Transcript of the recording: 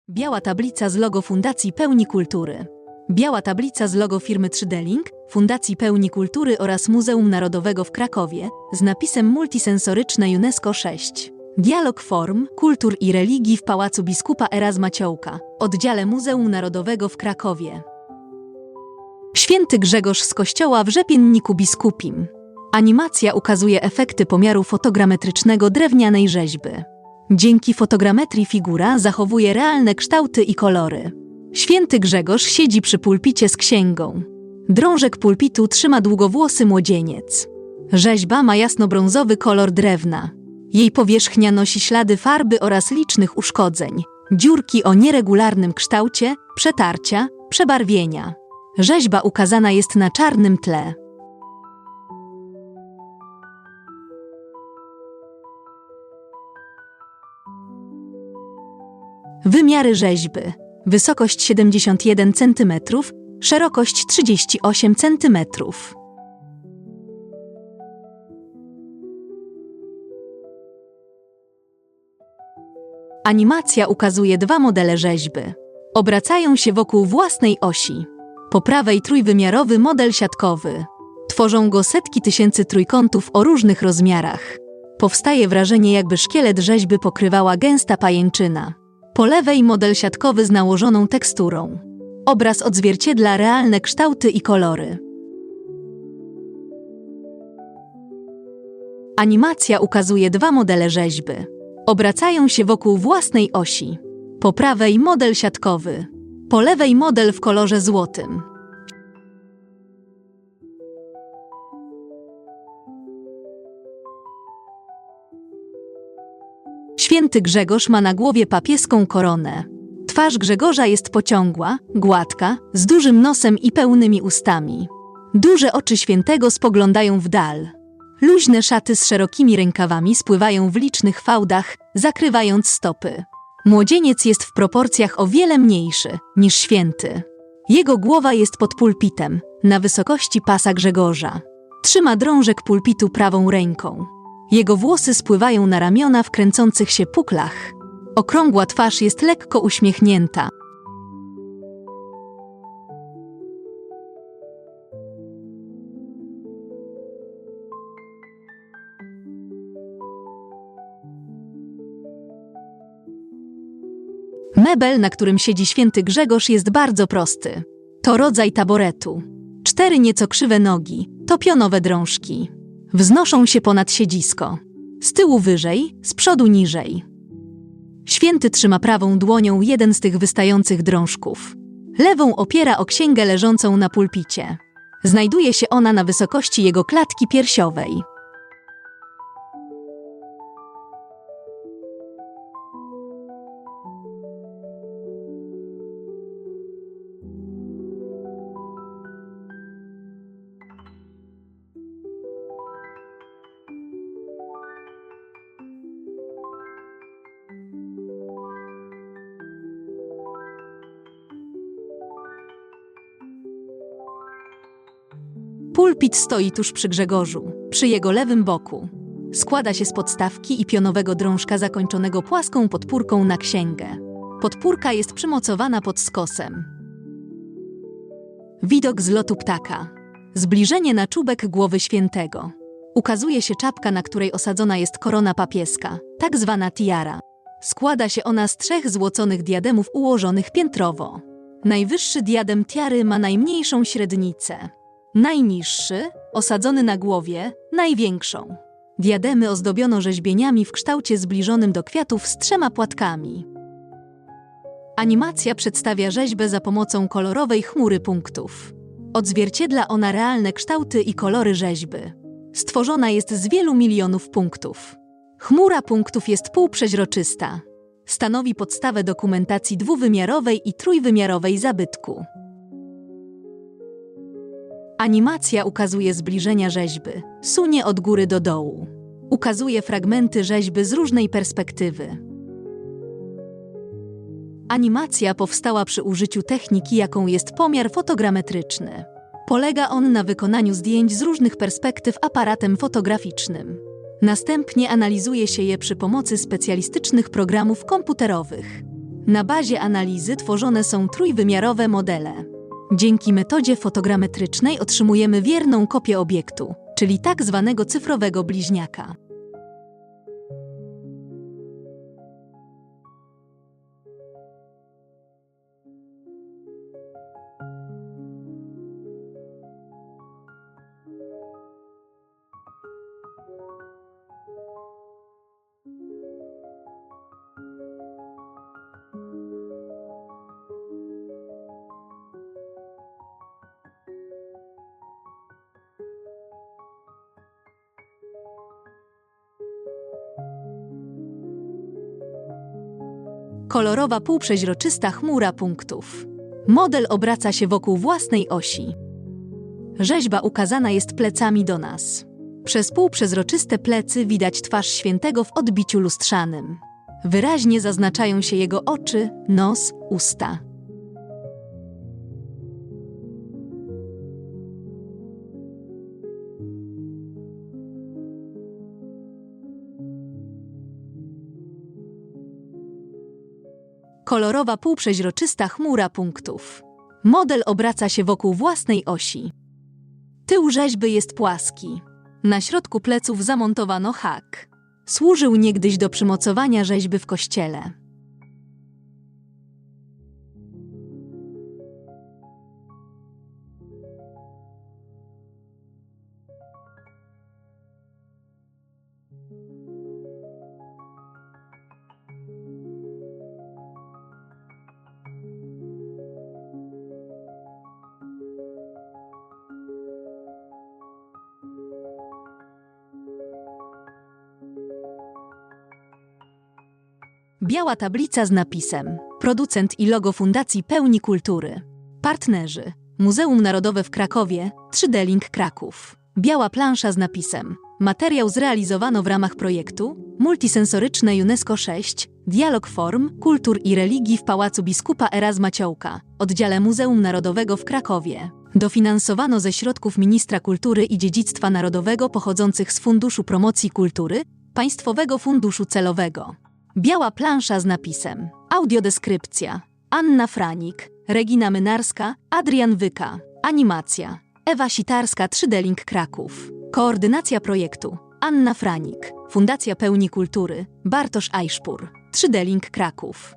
Biała tablica z logo Fundacji Pełni Kultury. Biała tablica z logo firmy 3D Link, Fundacji Pełni Kultury oraz Muzeum Narodowego w Krakowie z napisem multisensoryczne UNESCO 6. Dialog form, kultur i religii w Pałacu Biskupa Erazma Ciołka, oddziale Muzeum Narodowego w Krakowie. Święty Grzegorz z kościoła w Rzepienniku Biskupim. Animacja ukazuje efekty pomiaru fotogrametrycznego drewnianej rzeźby. Dzięki fotogrametrii figura zachowuje realne kształty i kolory. Święty Grzegorz siedzi przy pulpicie z księgą. Drążek pulpitu trzyma długowłosy młodzieniec. Rzeźba ma jasnobrązowy kolor drewna. Jej powierzchnia nosi ślady farby oraz licznych uszkodzeń, dziurki o nieregularnym kształcie, przetarcia, przebarwienia. Rzeźba ukazana jest na czarnym tle. Wymiary rzeźby. Wysokość 71 cm, szerokość 38 cm. Animacja ukazuje dwa modele rzeźby. Obracają się wokół własnej osi. Po prawej trójwymiarowy model siatkowy. Tworzą go setki tysięcy trójkątów o różnych rozmiarach. Powstaje wrażenie, jakby szkielet rzeźby pokrywała gęsta pajęczyna. Po lewej model siatkowy z nałożoną teksturą. Obraz odzwierciedla realne kształty i kolory. Animacja ukazuje dwa modele rzeźby. Obracają się wokół własnej osi. Po prawej model siatkowy. Po lewej model w kolorze złotym. Święty Grzegorz ma na głowie papieską koronę. Twarz Grzegorza jest pociągła, gładka, z dużym nosem i pełnymi ustami. Duże oczy świętego spoglądają w dal. Luźne szaty z szerokimi rękawami spływają w licznych fałdach, zakrywając stopy. Młodzieniec jest w proporcjach o wiele mniejszy niż święty. Jego głowa jest pod pulpitem, na wysokości pasa Grzegorza. Trzyma drążek pulpitu prawą ręką. Jego włosy spływają na ramiona w kręcących się puklach. Okrągła twarz jest lekko uśmiechnięta. Mebel, na którym siedzi święty Grzegorz, jest bardzo prosty. To rodzaj taboretu. 4 nieco krzywe nogi, to pionowe drążki. Wznoszą się ponad siedzisko. Z tyłu wyżej, z przodu niżej. Święty trzyma prawą dłonią jeden z tych wystających drążków. Lewą opiera o księgę leżącą na pulpicie. Znajduje się ona na wysokości jego klatki piersiowej. Pulpit stoi tuż przy Grzegorzu, przy jego lewym boku. Składa się z podstawki i pionowego drążka zakończonego płaską podpórką na księgę. Podpórka jest przymocowana pod skosem. Widok z lotu ptaka. Zbliżenie na czubek głowy świętego. Ukazuje się czapka, na której osadzona jest korona papieska, tak zwana tiara. Składa się ona z 3 złoconych diademów ułożonych piętrowo. Najwyższy diadem tiary ma najmniejszą średnicę. Najniższy, osadzony na głowie, największą. Diademy ozdobiono rzeźbieniami w kształcie zbliżonym do kwiatów z 3 płatkami. Animacja przedstawia rzeźbę za pomocą kolorowej chmury punktów. Odzwierciedla ona realne kształty i kolory rzeźby. Stworzona jest z wielu milionów punktów. Chmura punktów jest półprzeźroczysta. Stanowi podstawę dokumentacji dwuwymiarowej i trójwymiarowej zabytku. Animacja ukazuje zbliżenia rzeźby, sunie od góry do dołu. Ukazuje fragmenty rzeźby z różnej perspektywy. Animacja powstała przy użyciu techniki, jaką jest pomiar fotogrametryczny. Polega on na wykonaniu zdjęć z różnych perspektyw aparatem fotograficznym. Następnie analizuje się je przy pomocy specjalistycznych programów komputerowych. Na bazie analizy tworzone są trójwymiarowe modele. Dzięki metodzie fotogrametrycznej otrzymujemy wierną kopię obiektu, czyli tak zwanego cyfrowego bliźniaka. Kolorowa półprzeźroczysta chmura punktów. Model obraca się wokół własnej osi. Rzeźba ukazana jest plecami do nas. Przez półprzezroczyste plecy widać twarz świętego w odbiciu lustrzanym. Wyraźnie zaznaczają się jego oczy, nos, usta. Kolorowa półprzeźroczysta chmura punktów. Model obraca się wokół własnej osi. Tył rzeźby jest płaski. Na środku pleców zamontowano hak. Służył niegdyś do przymocowania rzeźby w kościele. Biała tablica z napisem producent i logo Fundacji Pełni Kultury. Partnerzy: Muzeum Narodowe w Krakowie, 3D Link Kraków. Biała plansza z napisem materiał zrealizowano w ramach projektu Multisensoryczne UNESCO 6, Dialog Form, Kultur i Religii w Pałacu Biskupa Erazma Ciołka, oddziale Muzeum Narodowego w Krakowie. Dofinansowano ze środków Ministra Kultury i Dziedzictwa Narodowego pochodzących z Funduszu Promocji Kultury, Państwowego Funduszu Celowego. Biała plansza z napisem audiodeskrypcja: Anna Franik, Regina Mynarska, Adrian Wyka. Animacja: Ewa Sitarska, 3D Link Kraków. Koordynacja projektu: Anna Franik, Fundacja Pełni Kultury, Bartosz Ajszpur, 3D Link Kraków.